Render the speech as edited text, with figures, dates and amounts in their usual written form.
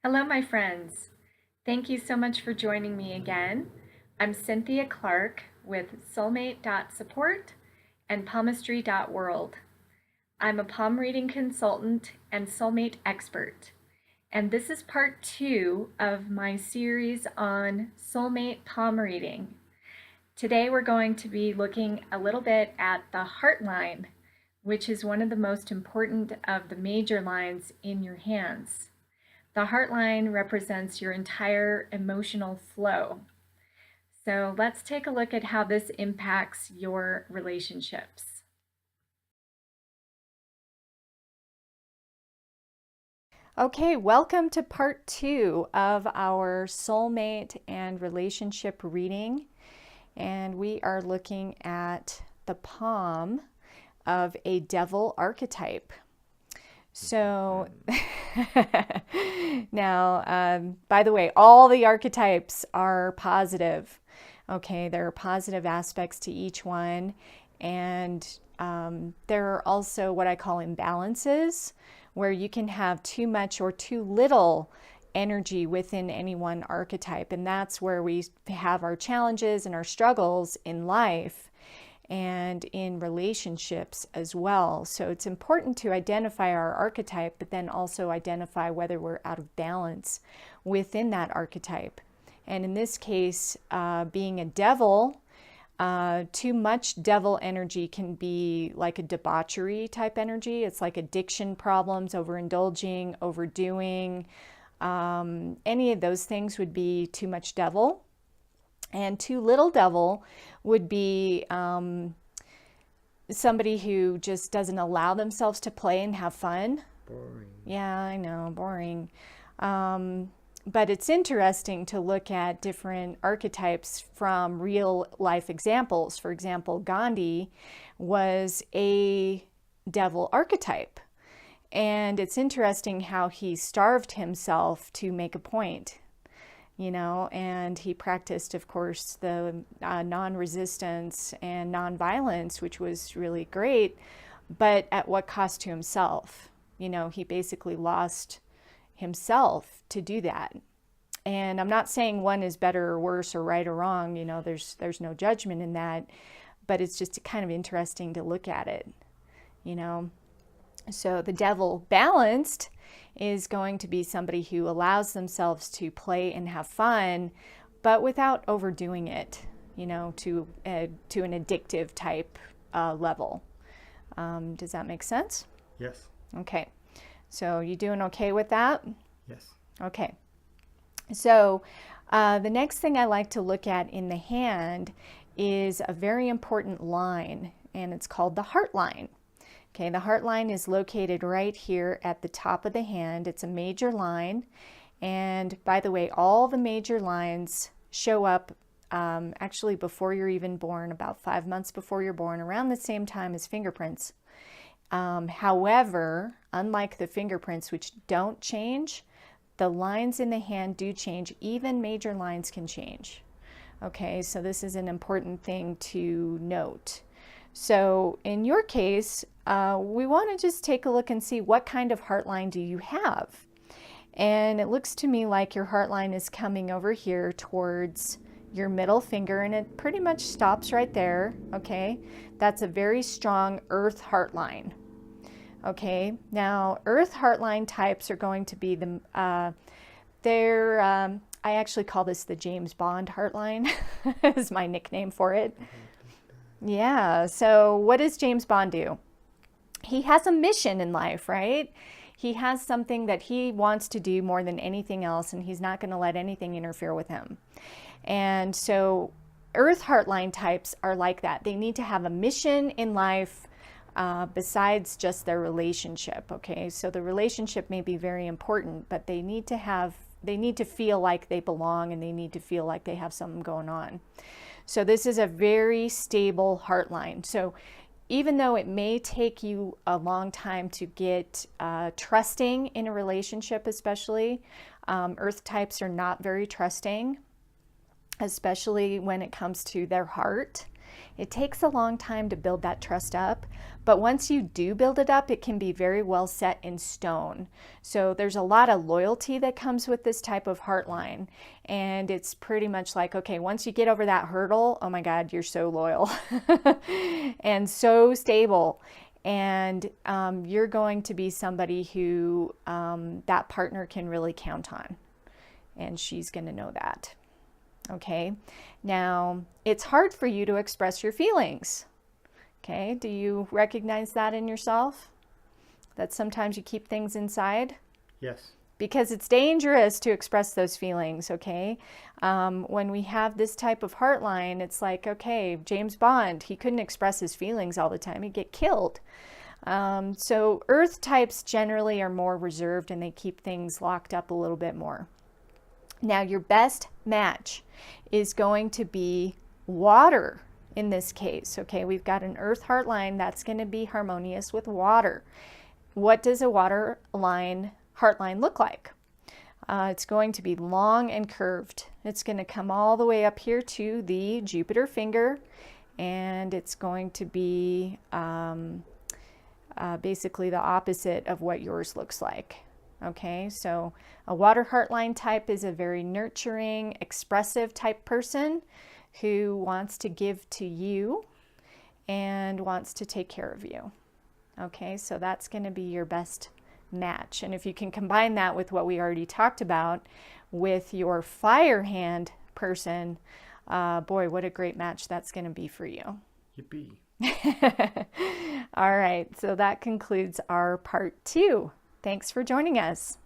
Hello, my friends. Thank you so much for joining me again. I'm Cynthia Clark with Soulmate.support and Palmistry.world. I'm a palm reading consultant and soulmate expert, and this is part 2 of my series on soulmate palm reading. Today we're going to be looking a little bit at the heart line, which is one of the most important of the major lines in your hands. The heart line represents your entire emotional flow. So let's take a look at how this impacts your relationships. Okay, welcome to part 2 of our soulmate and relationship reading. And we are looking at the palm of a devil archetype. So now, by the way, all the archetypes are positive. Okay, there are positive aspects to each one. And there are also what I call imbalances, where you can have too much or too little energy within any one archetype. And that's where we have our challenges and our struggles in life and in relationships as well. So it's important to identify our archetype, but then also identify whether we're out of balance within that archetype. And in this case, being a devil, too much devil energy can be like a debauchery type energy. It's like addiction problems, overindulging, overdoing. Any of those things would be too much devil. And too little devil would be somebody who just doesn't allow themselves to play and have fun. Boring. Yeah, I know, boring. But it's interesting to look at different archetypes from real life examples. For example, Gandhi was a devil archetype. And it's interesting how he starved himself to make a point, and he practiced, of course, the non-resistance and non-violence, which was really great, but at what cost to himself? He basically lost himself to do that. And I'm not saying one is better or worse or right or wrong, there's no judgment in that, but it's just kind of interesting to look at it, So the devil balanced is going to be somebody who allows themselves to play and have fun, but without overdoing it, to an addictive type level. Does that make sense? Yes. Okay. So you doing okay with that? Yes. Okay. So the next thing I like to look at in the hand is a very important line, and it's called the heart line. Okay, the heart line is located right here at the top of the hand. It's a major line. And by the way, all the major lines show up actually before you're even born, about 5 months before you're born, around the same time as fingerprints. However, unlike the fingerprints, which don't change, the lines in the hand do change. Even major lines can change. Okay, so this is an important thing to note. So in your case, we want to just take a look and see what kind of heart line do you have. And it looks to me like your heart line is coming over here towards your middle finger, and it pretty much stops right there. Okay, that's a very strong earth heart line. Okay, now earth heart line types are going to be I actually call this the James Bond heart line is my nickname for it. Yeah, so what does James Bond do? He has a mission in life, right? He has something that he wants to do more than anything else, and he's not going to let anything interfere with him. And so earth heartline types are like that. They need to have a mission in life besides just their relationship, okay? So the relationship may be very important, but they need to feel like they belong, and they need to feel like they have something going on. So this is a very stable heart line. So even though it may take you a long time to get trusting in a relationship, especially, earth types are not very trusting, especially when it comes to their heart. It takes a long time to build that trust up, But once you do build it up, it can be very well set in stone. So there's a lot of loyalty that comes with this type of heart line. And it's pretty much like, okay, once you get over that hurdle, oh my God, you're so loyal and so stable. And you're going to be somebody who that partner can really count on. And she's going to know that. Okay. Now, it's hard for you to express your feelings. Okay. Do you recognize that in yourself? That sometimes you keep things inside? Yes. Because it's dangerous to express those feelings, okay? When we have this type of heart line, it's like, okay, James Bond, he couldn't express his feelings all the time. He'd get killed. So earth types generally are more reserved and they keep things locked up a little bit more. Now, your best match is going to be water in this case, okay? We've got an earth heart line that's going to be harmonious with water. What does a water line heart line look like? It's going to be long and curved. It's going to come all the way up here to the Jupiter finger, and it's going to be basically the opposite of what yours looks like. Okay, so a water heart line type is a very nurturing, expressive type person who wants to give to you and wants to take care of you. Okay, so that's going to be your best match. And if you can combine that with what we already talked about with your fire hand person, boy, what a great match that's going to be for you. Yippee. All right, so that concludes our part 2. Thanks for joining us.